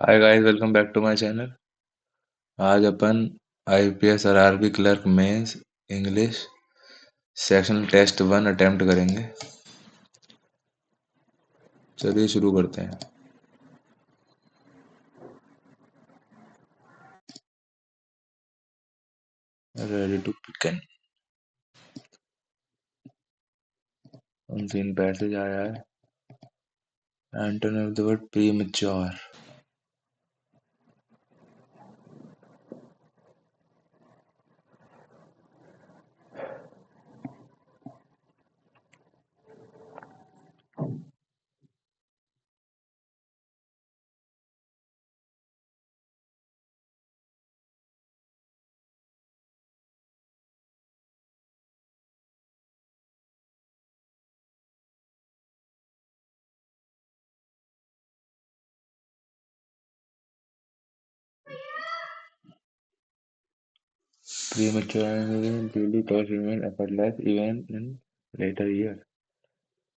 Hi guys, welcome back to my channel. आज अपन IBPS और RRB clerk mains English section test 1 attempt करेंगे। चलिए शुरू करते हैं। Ready to begin. Unseen passage आया है। Antonym of the word premature. Premature duly thought remain effortless even in later years.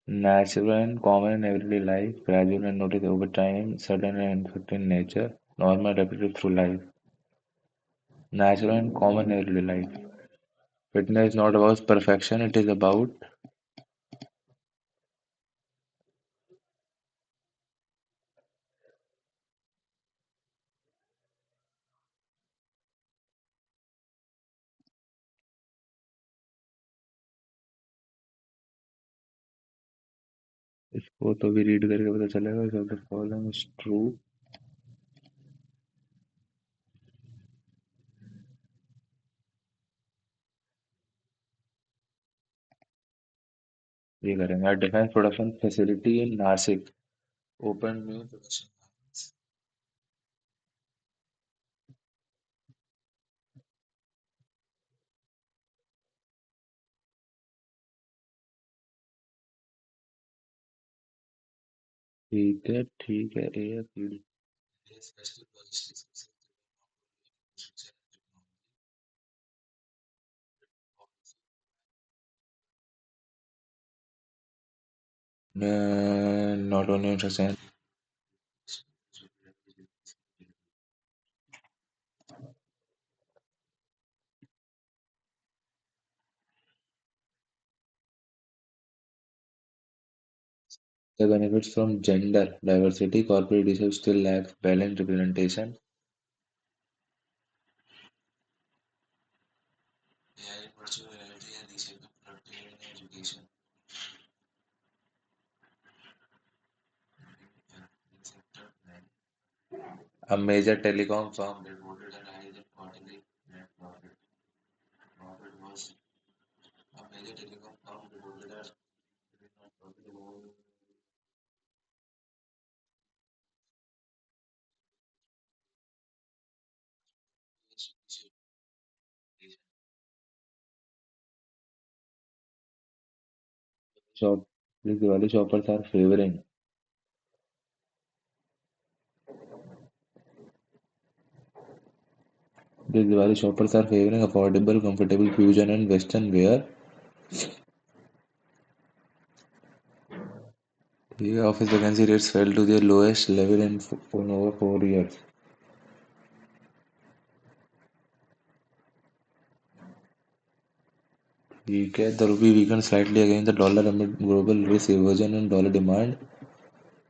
Natural and common in everyday life, gradual and noticed over time, sudden and infected in nature, normal repetitive through life. Natural and common in everyday life. Fitness is not about perfection, it is about। इसको तो भी read करके पता चलेगा कि the following is true. ये करेंगे। Defence production facility in Nashik open new production. ठीक है air field. Not only interested. The benefits from gender diversity, corporate research still lacks balanced representation। A major telecom firm reported a rise in quarterly net profit। Profit was a major telecom firm reported a net profit about। Shop, these Diwali shoppers are favoring। These Diwali shoppers are favoring affordable, comfortable fusion and western wear। The office vacancy rates fell to their lowest level in over 4 years। ठीक है। The rupee weakened slightly against the dollar amid global risk aversion and dollar demand।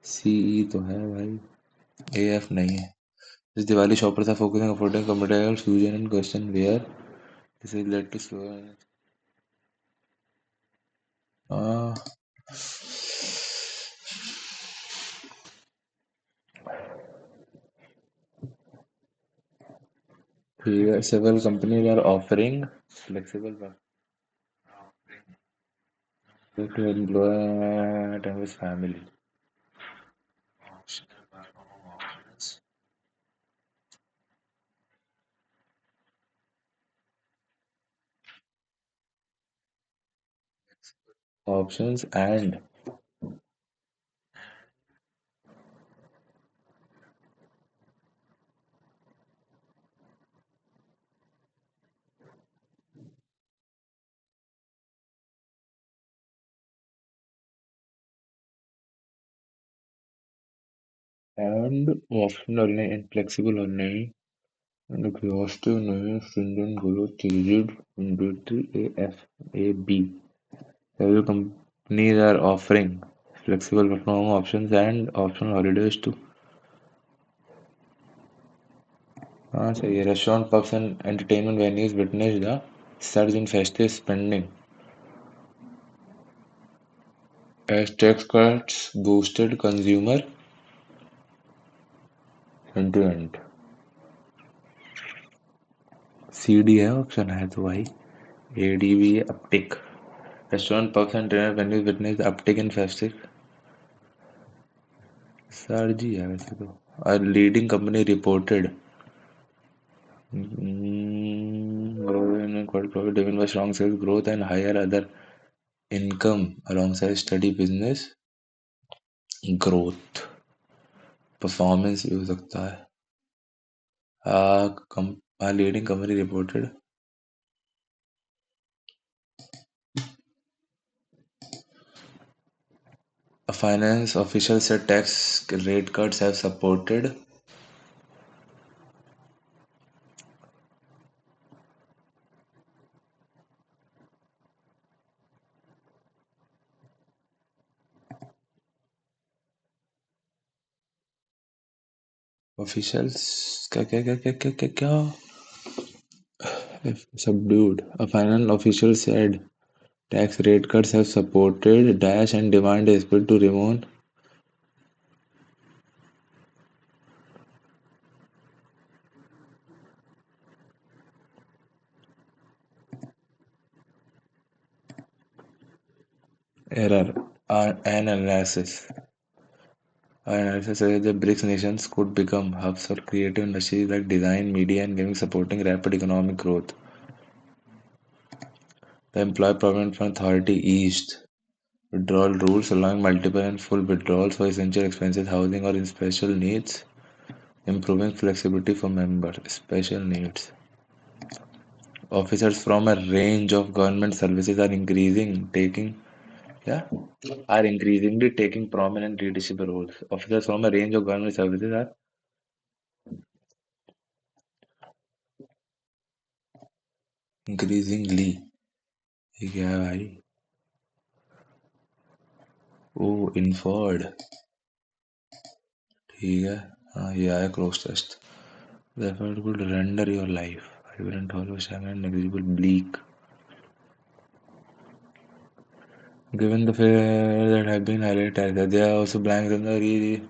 CE तो है भाई, AF नहीं है। This Diwali shoppers are focusing on affordable, comfortable fusion and western wear। This has led to slower। हाँ। ठीक है। Several companies are offering flexible work to employ time with family। Options and and optional नहीं, inflexible और नहीं, and exhaustive नहीं, stringent growth, rigid, mandatory, AF, A, B. Several companies are offering flexible work from home options and optional holidays too. हाँ सही है. Restaurant, pubs and entertainment venues witnessed the surge in festive spending as tax cuts boosted consumer sentiment. CD है option है तो भाई. ADV uptick. Restaurant, pubs and entertainment venues witnessed the uptick in festive surge ही है वैसे तो. A leading company reported growth in quarter profit driven by strong sales growth and higher other income alongside steady business growth. Performance भी हो सकता है. A leading company reported a finance official said tax rate cuts have supported officials क्या क्या क्या क्या क्या क्या क्या subdued. A finance official said tax rate cuts have supported dash and demand is expected to remain error. An analysis suggests that BRICS nations could become hubs for creative industries like design, media, and gaming, supporting rapid economic growth. The Employee Provident Fund Authority eased withdrawal rules, allowing multiple and full withdrawals for essential expenses, housing, or in special needs, improving flexibility for members. Special needs. Officers from a range of government services yeah, are increasingly taking prominent leadership roles. Officers from a range of government services are increasingly. ये क्या है भाई? ओ inferred. ठीक है. हाँ ये आया cloze test. The effort could render your life vibrant, hollow, stagnant, negligible, bleak. Given the fair that have been highlighted, there are also blanks in the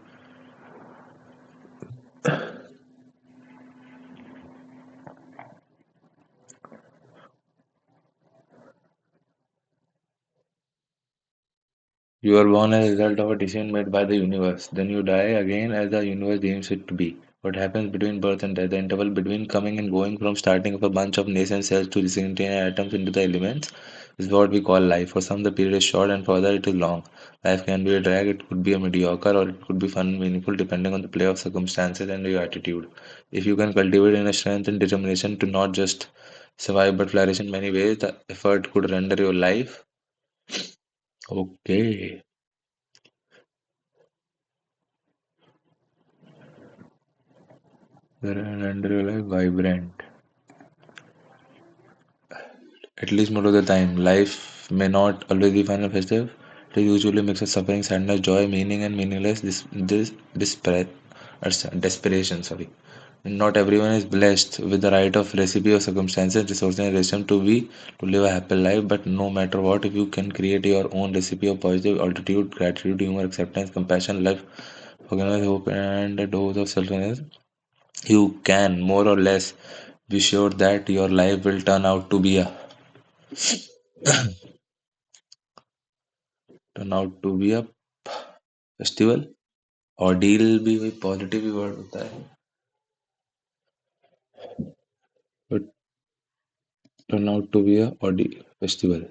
you are born as a result of a decision made by the universe. Then you die again as the universe deems it to be. What happens between birth and death, the interval between coming and going from starting of a bunch of nascent cells to disintegrating atoms into the elements, is what we call life. For some, the period is short, and for others, it is long. Life can be a drag, it could be a mediocre, or it could be fun and meaningful depending on the play of circumstances and your attitude. If you can cultivate inner strength and determination to not just survive but flourish in many ways, the effort could render your life okay. Render your life vibrant. At least most of the time, life may not always be fun and festive. It is usually a mix of suffering, sadness, joy, meaning, and meaningless. Desperation. Sorry. Not everyone is blessed with the right of recipe or circumstances, resources, and wisdom to live a happy life. But no matter what, if you can create your own recipe of positive altitude, gratitude, humor, acceptance, compassion, love, forgiveness, hope, and a dose of self-awareness, you can more or less be sure that your life will turn out to be a festival. Ordeal भी वही positive ही word होता है. But turn out to be a ordeal festival.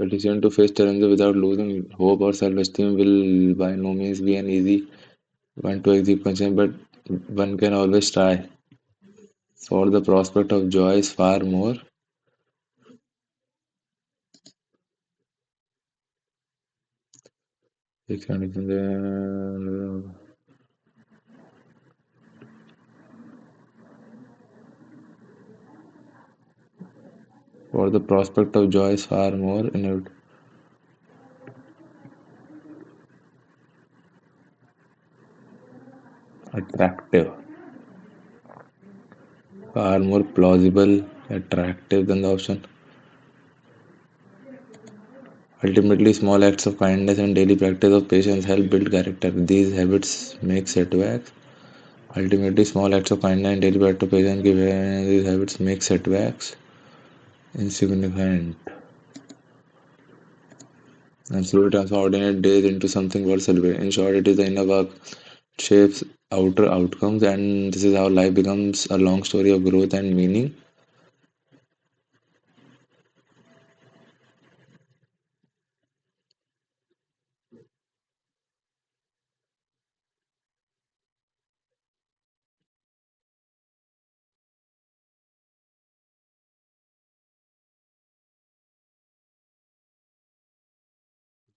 The decision to face challenges without losing hope or self-esteem will by no means be an easy one to execute, but One can always try. For the prospect of joy is far more. For the prospect of joy is far more attractive, far more plausible, attractive than the option. Ultimately, small acts of kindness and daily practice of patience help build character. These habits make setbacks. Ultimately, small acts of kindness and daily practice of patience these habits make setbacks insignificant and slowly transform ordinary days into something worth celebrating. In short, it is the inner work shapes outer outcomes, and this is how life becomes a long story of growth and meaning.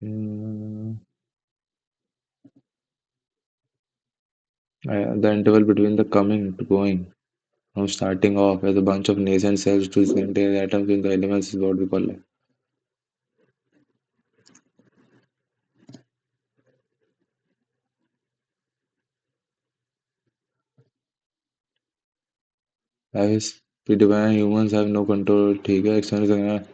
Mm, the interval between the coming to going, from starting off as a bunch of nascent cells to sentient atoms in the elements, is what we call life. Life is predefined, humans have no control. ठीक है, external.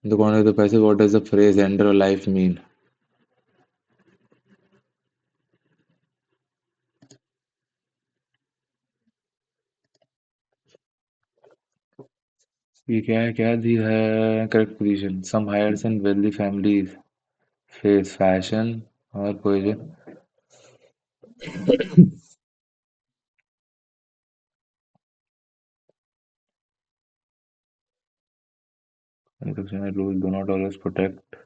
In the context of the passage, what does the phrase "end of life" mean? ये क्या है, क्या दी है? Correct position. Some hires and wealthy families face fashion or cohesion. Construction rules do not always protect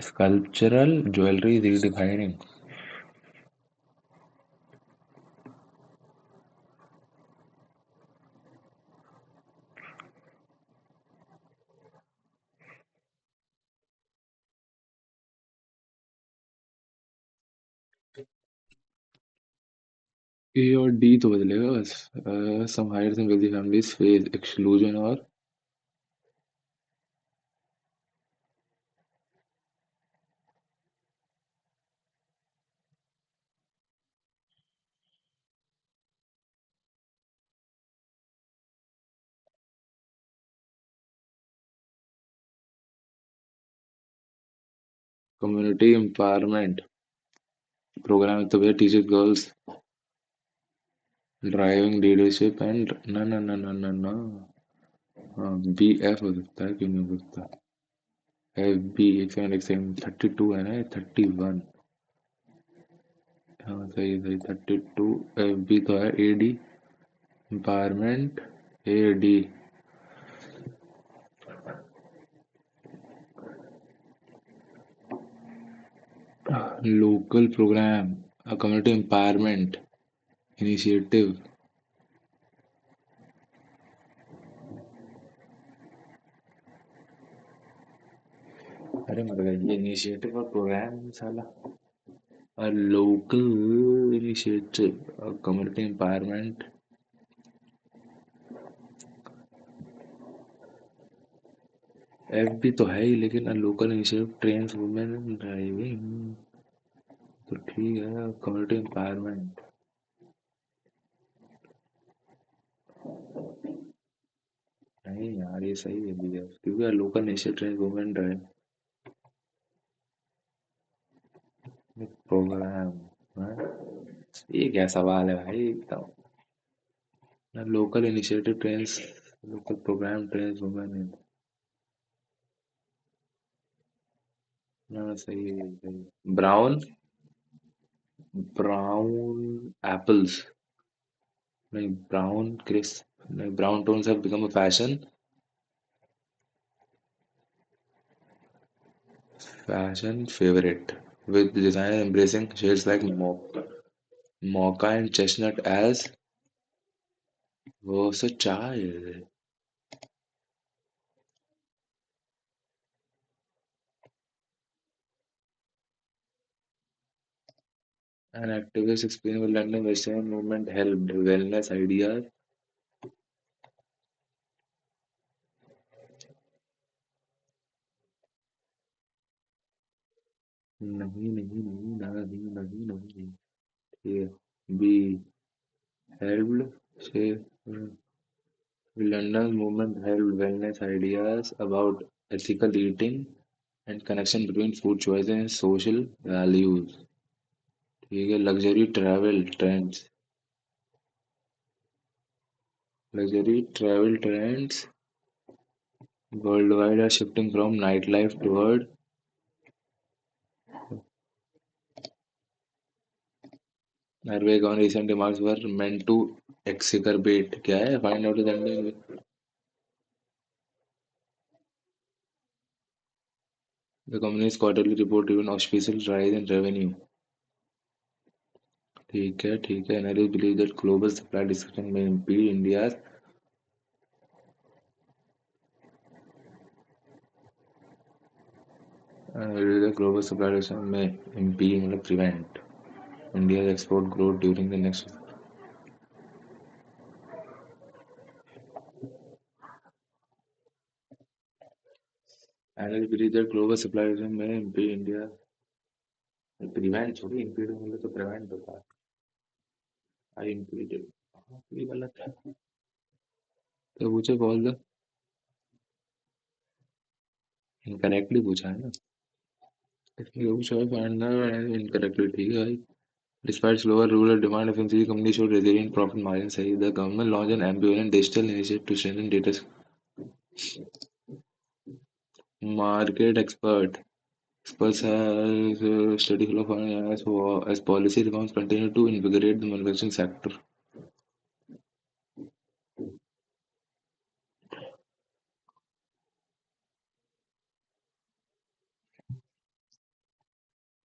sculptural jewelry redefining. ए और D तो बदलेगा बस. Some hires and wealthy families face exclusion or community empowerment program with the way teaches girls driving leadership and no. हाँ, B F हो सकता है, क्यों नहीं हो सकता? एफ बी एक सेकंड 32 है ना, 31. हाँ सही है, सही 32. एफ बी तो है A D empowerment. A D local program, community empowerment initiative. अरे मर गए, ये इनिशिएटिव और प्रोग्राम साला. Local initiative community empowerment. F भी तो है ही, लेकिन local initiative trains women driving. तो ठीक है, कम्युनिटी एम्पावरमेंट. नहीं यार, ये सही है भैया, क्योंकि local initiative train women drive program. ये क्या सवाल है भाई एकदम. Local initiative trains, local program trains women. ना सही है, सही है. Brown, brown apples Like brown, crisp, like brown tones have become a fashion. Fashion favorite, with designer embracing shades like mocha and chestnut as versatile. An activist explained why London Western movement helped wellness ideas. नहीं नहीं नहीं नहीं नहीं नहीं ये be helped say London movement helped wellness ideas about ethical eating and connection between food choices and social values. ठीक है luxury travel trends. Luxury travel trends worldwide are shifting from nightlife toward Norway on recent remarks were meant to exacerbate क्या है find out the ending. The company's quarterly report even auspicious rise in revenue. ठीक है analysts believe that global supply disruption may impede India's the global supply disruption may impede मतलब prevent India's export growth during the next. Analysts believe that global supply disruption may impede India prevent छोड़ी impede मतलब तो prevent होता है. I impeded. ये गलत है. तो पूछे कॉल द इनकरेक्टली पूछा है ना. इसलिए पूछा है फाइंड इनकरेक्टली ठीक है भाई. Despite slower rural demand, FMCG companies showed resilient profit margins. The government launched an ambitious digital initiative to strengthen data. Market experts have study full of as policy reforms continue to invigorate the manufacturing sector.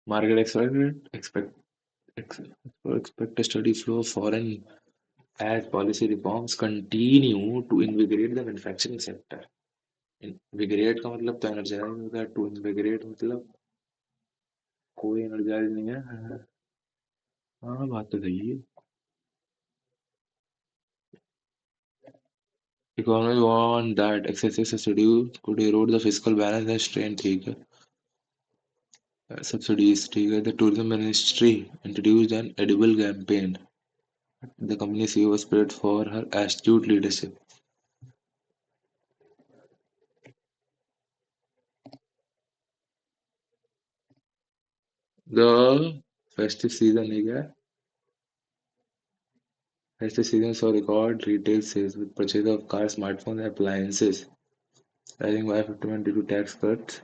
Market expect a steady flow of foreign as policy reforms continue to invigorate the manufacturing sector. Invigorate का मतलब तो energize होता है. To invigorate मतलब कोई energize नहीं है. हाँ बात तो सही है. Economists warn that excessive subsidies could erode the fiscal balance and strain ठीक है. Subsidies ठीक है. The tourism ministry introduced an edible campaign. The company CEO was praised for her astute leadership. The festive season है क्या? Festive season saw record retail sales with purchase of cars, smartphones, and appliances rising by 51 due to tax cuts.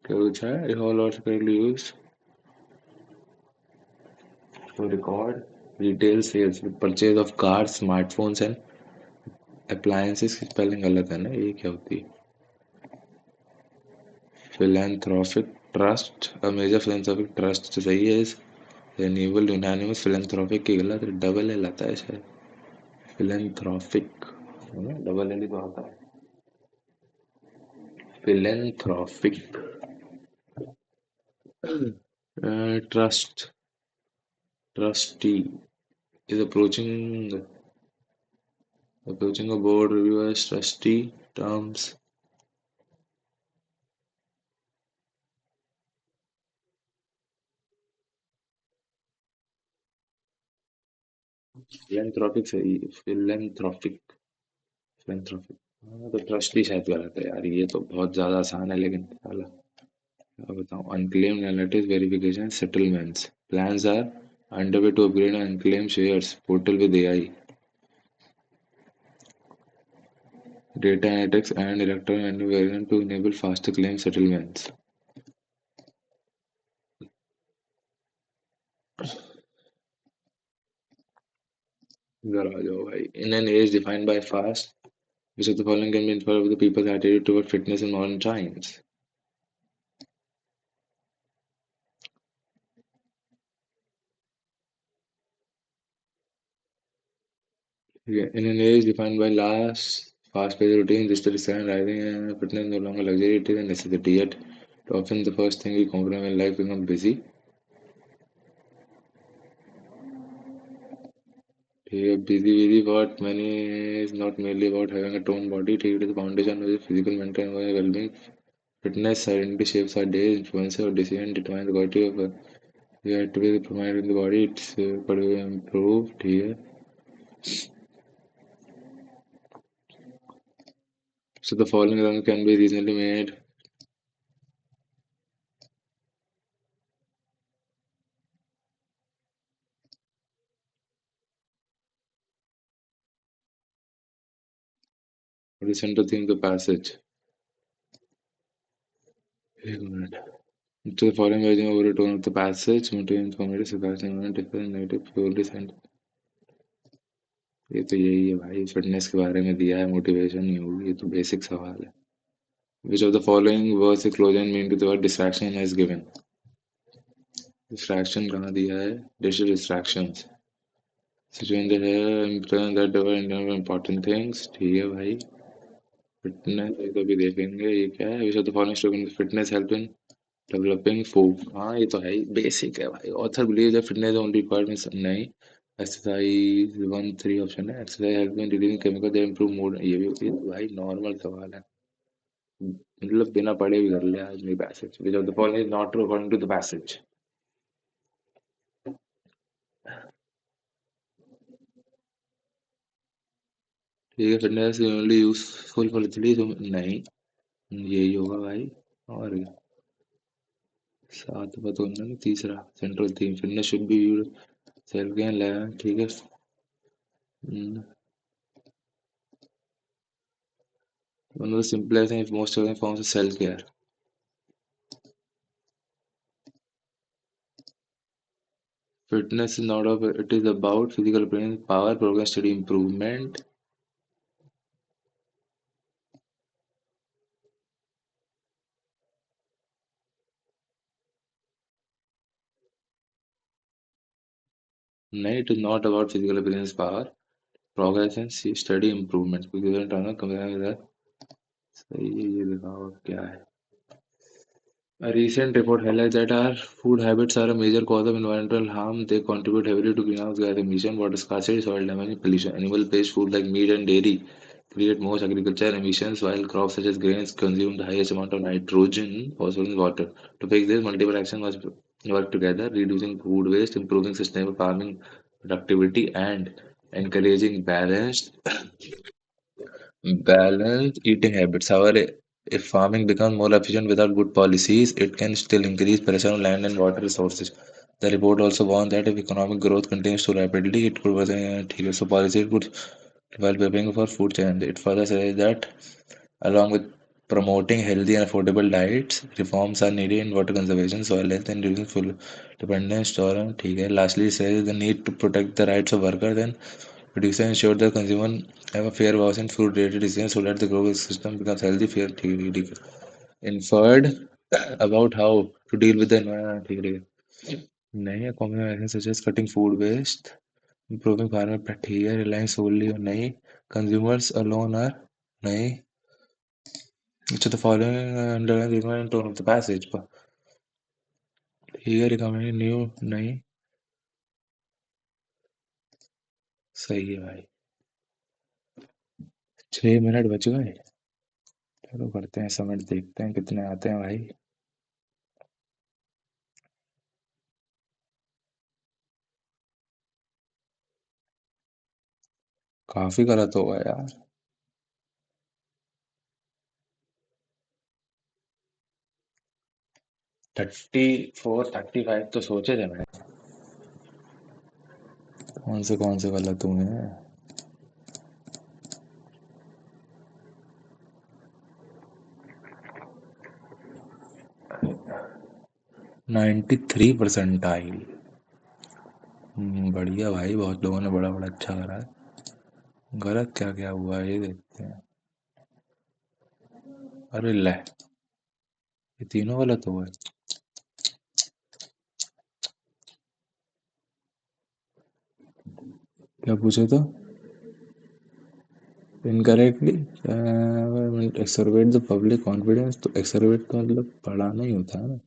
क्या पूछा है? If all odds correctly used, so record retail sales with purchase of cars, smartphones, and appliances की spelling गलत है ना. ये क्या होती है? Philanthropic trust, a major philanthropic trust तो सही है. इस renewable unanimous philanthropic की गलत है. डबल एल आता है शायद. philanthropic है ना. डबल एल ही तो आता है. philanthropic trustee is approaching a board review as trustee terms. philanthropic सही है. philanthropic हाँ तो ट्रस्टी शायद गलत है यार. ये तो बहुत ज्यादा आसान है लेकिन साला क्या बताऊं. unclaimed analytics verification settlements plans are underway to upgrade unclaimed shares portal with AI data analytics and electronic annual to enable faster claim settlements. इधर आ जाओ भाई. In an age defined by fast, which of the following can be inferred of the people's attitude toward fitness in modern times? Yeah, in an age defined by last fast-paced routine, this is rising and fitness no longer luxury, it is a necessity. Yet, often the first thing we complain when life becomes busy. Yeah, busy what many is not merely about having a toned body, it is the foundation of the physical, mental, and well-being. Fitness identity shapes our days, influences our decision, determines the quality of the activity provided in the body. It's could be improved here. So the following run can be reasonably made. Listen to think the passage. एक minute. To the following version over a tone of the passage, motivation, comedy, sarcasm, different negative, purely sent. ये तो यही है भाई, fitness के बारे में दिया है, मोटिवेशन नहीं होगी, ये तो बेसिक सवाल है. Which of the following words the closure mean to the word distraction has given? Distraction कहाँ दिया है? Digital distractions. सिचुएशन है important that were important things. ठीक है भाई. फिटनेस ये तो भी देखेंगे, ये क्या है? विच of the following student fitness help in developing food. हाँ ये तो है ही, बेसिक है भाई. Author believe that fitness only requirements नहीं. एक्सरसाइज वन थ्री ऑप्शन है. Exercise help in releasing chemical that improve mood. ये तो भाई नॉर्मल सवाल है, मतलब बिना पढ़े भी कर ले आदमी. Passage which of the following is not true according to the passage. ठीक है, fitness only useful for athlete. नहीं, यही होगा भाई. और सात बात होना नहीं. तीसरा central theme fitness should be self care 11. ठीक है. One of the simplest and most forms of self care. Fitness is not of it is about physical appearance, power, progress, study, improvement. नहीं, it is not about physical appearance, power, progress and study, improvement. सही है, ये दिखाओ अब क्या है. A recent report highlights that our food habits are a major cause of environmental harm. They contribute heavily to greenhouse gas emission, water scarcity, soil damage, and pollution. Animal-based food like meat and dairy create most agricultural emissions, while crops such as grains consume the highest amount of nitrogen, phosphorus, and water. To fix this, multiple actions must work together: reducing food waste, improving sustainable farming productivity, and encouraging balanced eating habits. However, if farming becomes more efficient without good policies, it can still increase pressure on land and water resources. The report also warned that if economic growth continues too rapidly, it could worsen. So policies could while preparing for food challenge. It further says that along with promoting healthy and affordable diets, reforms are needed in water conservation, soil health, and reducing fuel dependence on. ठीक है. Lastly, it says the need to protect the rights of workers and producer ensure that consumers have a fair voice in food-related decisions so that the global system becomes healthy, fair, ठीक है. Inferred about how to deal with the environment. ठीक है. नहीं है. Common actions such as cutting food waste, improving farmer practice, relying solely on नहीं. Consumers alone are नहीं. Which of the following underline the ignorant tone of the passage? ठीक है. Recommended new नहीं. सही है भाई. 6 मिनट बच गए. चलो करते हैं सबमिट, देखते हैं कितने आते हैं भाई. काफी गलत होगा यार. 34 35 तो सोचे थे मैंने. कौन से गलत हुए हैं. 93 परसेंटाइल. बढ़िया भाई, बहुत लोगों ने बड़ा बड़ा अच्छा करा है. गलत क्या क्या हुआ है ये देखते हैं। अरे ले, ये तीनों गलत हुआ है। क्या पूछा था? इनकरेक्टली एक्सरवेट द पब्लिक कॉन्फिडेंस, तो एक्सरवेट का मतलब पढ़ाना ही होता है ना।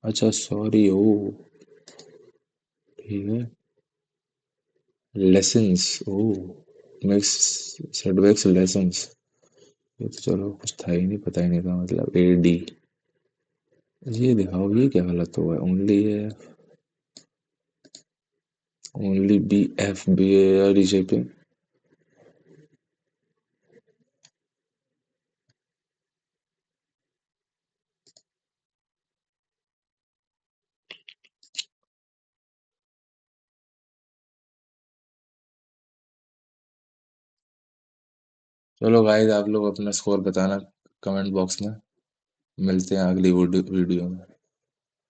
अच्छा सॉरी ओ, ठीक है। लेसन्स ओ, मिक्स सेटबैक्स लेसन्स, ये तो चलो कुछ था ही नहीं, पता ही नहीं था मतलब ए डी। ये दिखाओ ये क्या गलत हुआ है, ओनली है, ओनली बी एफ बी ए रिशेपिंग। चलो गाइस आप लोग अपना स्कोर बताना कमेंट बॉक्स में, मिलते हैं अगली वीडियो में।